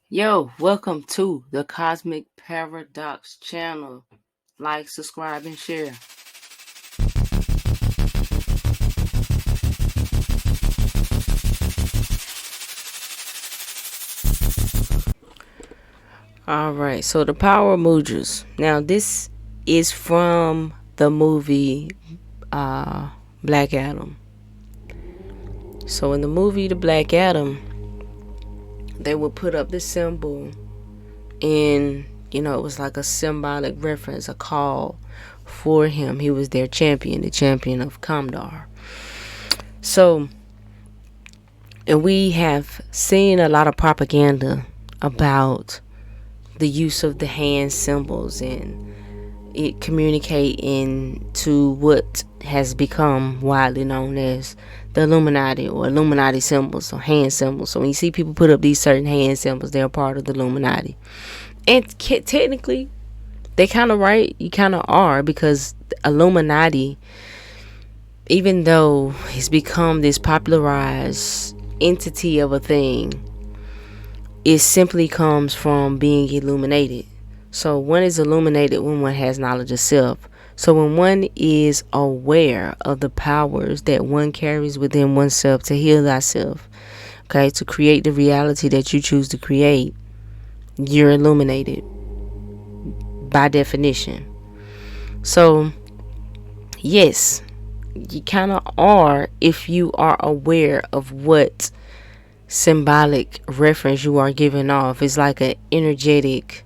Yo, welcome to the Cosmic Paradox channel. Like, subscribe, and share. Alright, so the power of mudras. Now, this is from the movie Black Adam. So, in the movie The Black Adam, they would put up this symbol and it was like a symbolic reference, a call for him. He was their champion, the champion of Kamdar. So, and we have seen a lot of propaganda about the use of the hand symbols and it communicating to what has become widely known as the Illuminati or Illuminati symbols or hand symbols. So when you see people put up these certain hand symbols, they're part of the Illuminati. And technically, they kind of right. You kind of are, because Illuminati, even though it's become this popularized entity of a thing, it simply comes from being illuminated. So one is illuminated when one has knowledge of self. So when one is aware of the powers that one carries within oneself to heal thyself, okay, to create the reality that you choose to create, you're illuminated by definition. So yes, you kind of are if you are aware of what symbolic reference you are giving off. It's like an energetic,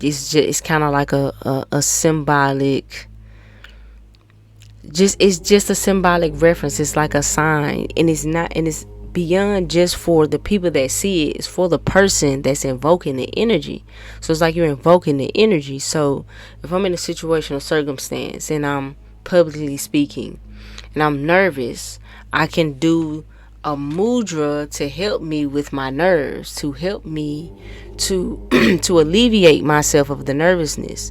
it's kind of like a symbolic, it's just a symbolic reference. It's like a sign, and it's beyond just for the people that see it. It's for the person that's invoking the energy. So it's like you're invoking the energy. So if I'm in a situation or circumstance and I'm publicly speaking and I'm nervous, I can do a mudra to help me with my nerves, to help me to to alleviate myself of the nervousness,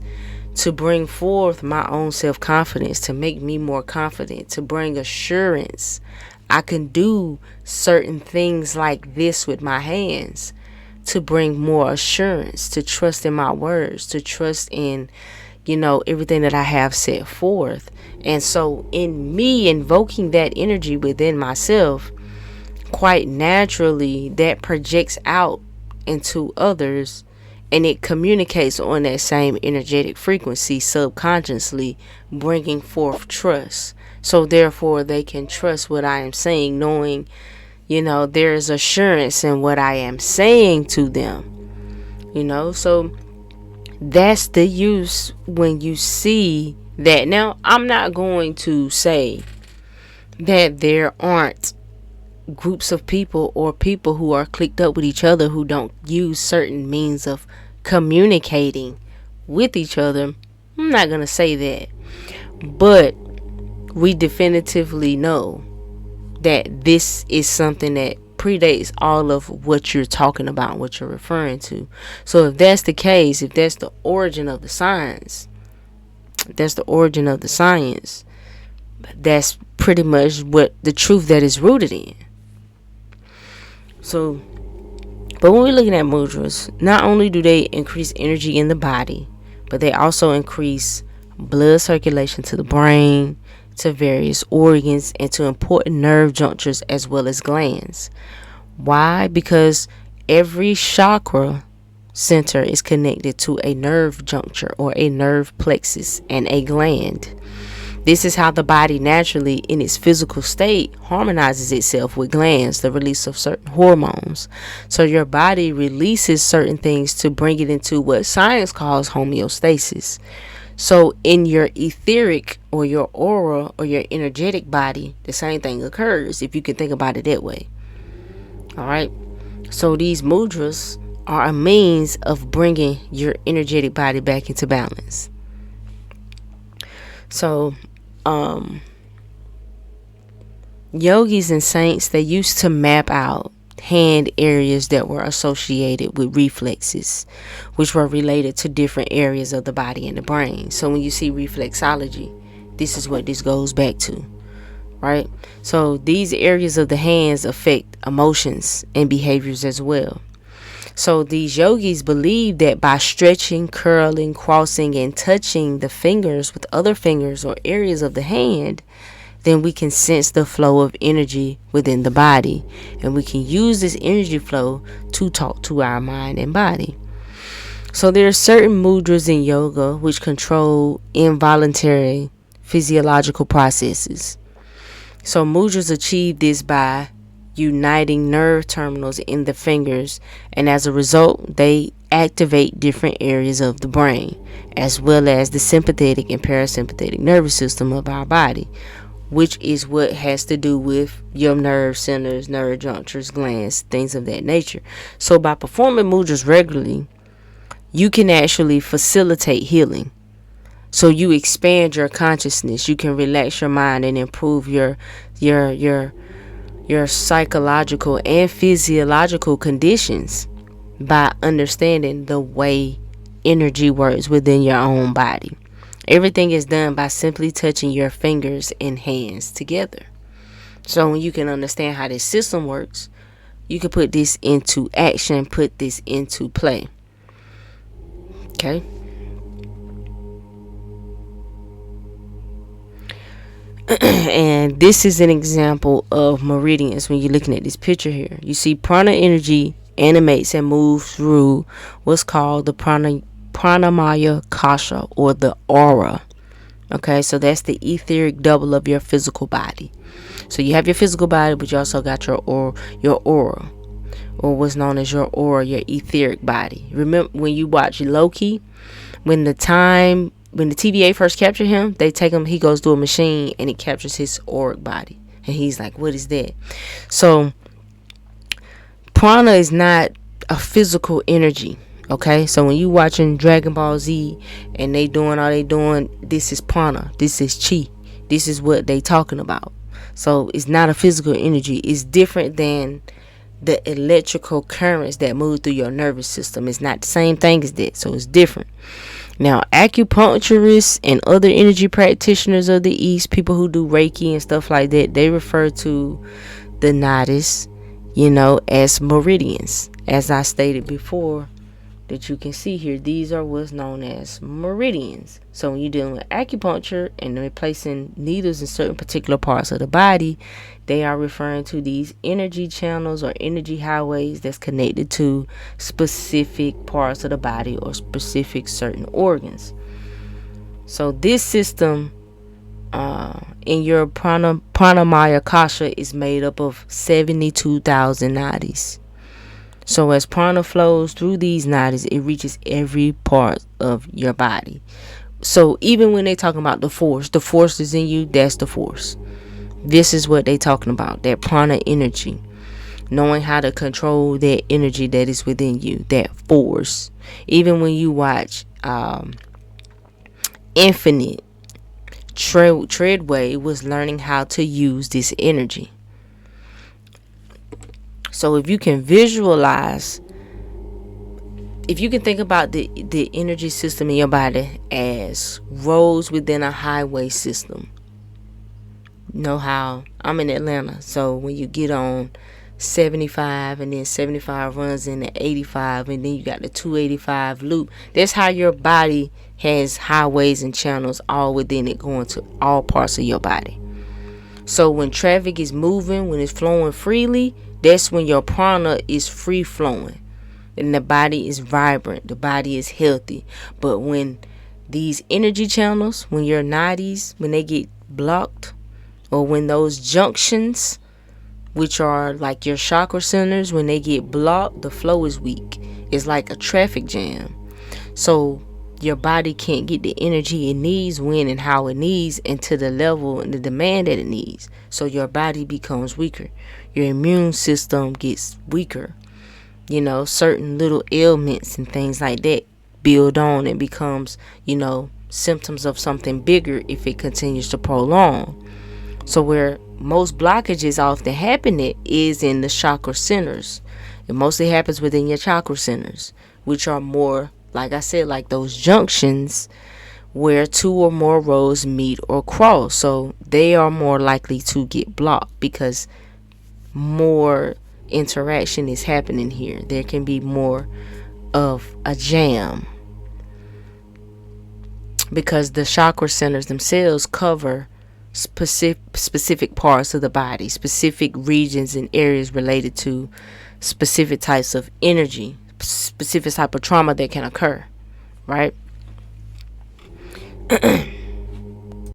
to bring forth my own self-confidence, to make me more confident, to bring assurance. I can do certain things like this with my hands to bring more assurance, to trust in my words, to trust in everything that I have set forth. And so in me invoking that energy within myself, quite naturally that projects out into others, and it communicates on that same energetic frequency subconsciously, bringing forth trust. So therefore they can trust what I am saying, knowing there is assurance in what I am saying to them. So that's the use when you see that. Now, I'm not going to say that there aren't groups of people or people who are clicked up with each other who don't use certain means of communicating with each other. I'm not going to say that. But we definitively know that this is something that predates all of what you're talking about, what you're referring to. So if that's the case, if that's the origin of the science, that's pretty much what the truth that is rooted in. So, but when we're looking at mudras, not only do they increase energy in the body, but they also increase blood circulation to the brain, to various organs, and to important nerve junctures as well as glands. Why? Because every chakra center is connected to a nerve juncture or a nerve plexus and a gland. This is how the body naturally, in its physical state, harmonizes itself with glands, the release of certain hormones. So your body releases certain things to bring it into what science calls homeostasis. So in your etheric or your aura or your energetic body, the same thing occurs, if you can think about it that way. All right. So these mudras are a means of bringing your energetic body back into balance. So yogis and saints, they used to map out hand areas that were associated with reflexes, which were related to different areas of the body and the brain. So when you see reflexology, this is what this goes back to, right? So these areas of the hands affect emotions and behaviors as well. So these yogis believe that by stretching, curling, crossing, and touching the fingers with other fingers or areas of the hand, then we can sense the flow of energy within the body. And we can use this energy flow to talk to our mind and body. So there are certain mudras in yoga which control involuntary physiological processes. So mudras achieve this by uniting nerve terminals in the fingers, and as a result they activate different areas of the brain, as well as the sympathetic and parasympathetic nervous system of our body, which is what has to do with your nerve centers, nerve junctures, glands, things of that nature. So by performing mudras regularly, you can actually facilitate healing. So you expand your consciousness, you can relax your mind and improve your psychological and physiological conditions by understanding the way energy works within your own body. Everything is done by simply touching your fingers and hands together. So when you can understand how this system works, you can put this into action, put this into play. Okay? And this is an example of meridians. When you're looking at this picture here, you see prana energy animates and moves through what's called the pranamaya kasha, or the aura. Okay, so that's the etheric double of your physical body. So you have your physical body, but you also got your aura, or what's known as your aura, your etheric body. Remember when you watch Loki, when the TVA first captured him, they take him, he goes through a machine and it captures his auric body. And he's like, what is that? So prana is not a physical energy. Okay, so when you watching Dragon Ball Z and they doing all they doing, this is prana, this is chi, this is what they talking about. So it's not a physical energy. It's different than the electrical currents that move through your nervous system. It's not the same thing as that, so it's different. Now, acupuncturists and other energy practitioners of the East, people who do Reiki and stuff like that, they refer to the nadis, as meridians. As I stated before, that you can see here, these are what's known as meridians. So when you're dealing with acupuncture and they're placing needles in certain particular parts of the body, they are referring to these energy channels or energy highways that's connected to specific parts of the body or specific certain organs. So this system in your pranamaya kasha is made up of 72,000 nadis. So as prana flows through these nadis, it reaches every part of your body. So even when they talking about the force is in you, that's the force. This is what they talking about, that prana energy. Knowing how to control that energy that is within you, that force. Even when you watch Infinite, Treadway was learning how to use this energy. So if you can visualize, if you can think about the energy system in your body as roads within a highway system. You know how I'm in Atlanta, so when you get on 75 and then 75 runs into 85 and then you got the 285 loop, that's how your body has highways and channels all within it, going to all parts of your body. So when traffic is moving, when it's flowing freely, that's when your prana is free flowing and the body is vibrant, the body is healthy. But when these energy channels, when your nadis, when they get blocked, or when those junctions, which are like your chakra centers, when they get blocked, the flow is weak. It's like a traffic jam. So your body can't get the energy it needs, when and how it needs, and to the level and the demand that it needs. So your body becomes weaker. Your immune system gets weaker. Certain little ailments and things like that build on and becomes, symptoms of something bigger if it continues to prolong. So where most blockages often happen is in the chakra centers. It mostly happens within your chakra centers, which are more, like I said, like those junctions where two or more roads meet or cross. So they are more likely to get blocked because more interaction is happening here. There can be more of a jam, because the chakra centers themselves cover specific parts of the body, specific regions and areas related to specific types of energy, specific type of trauma that can occur, right?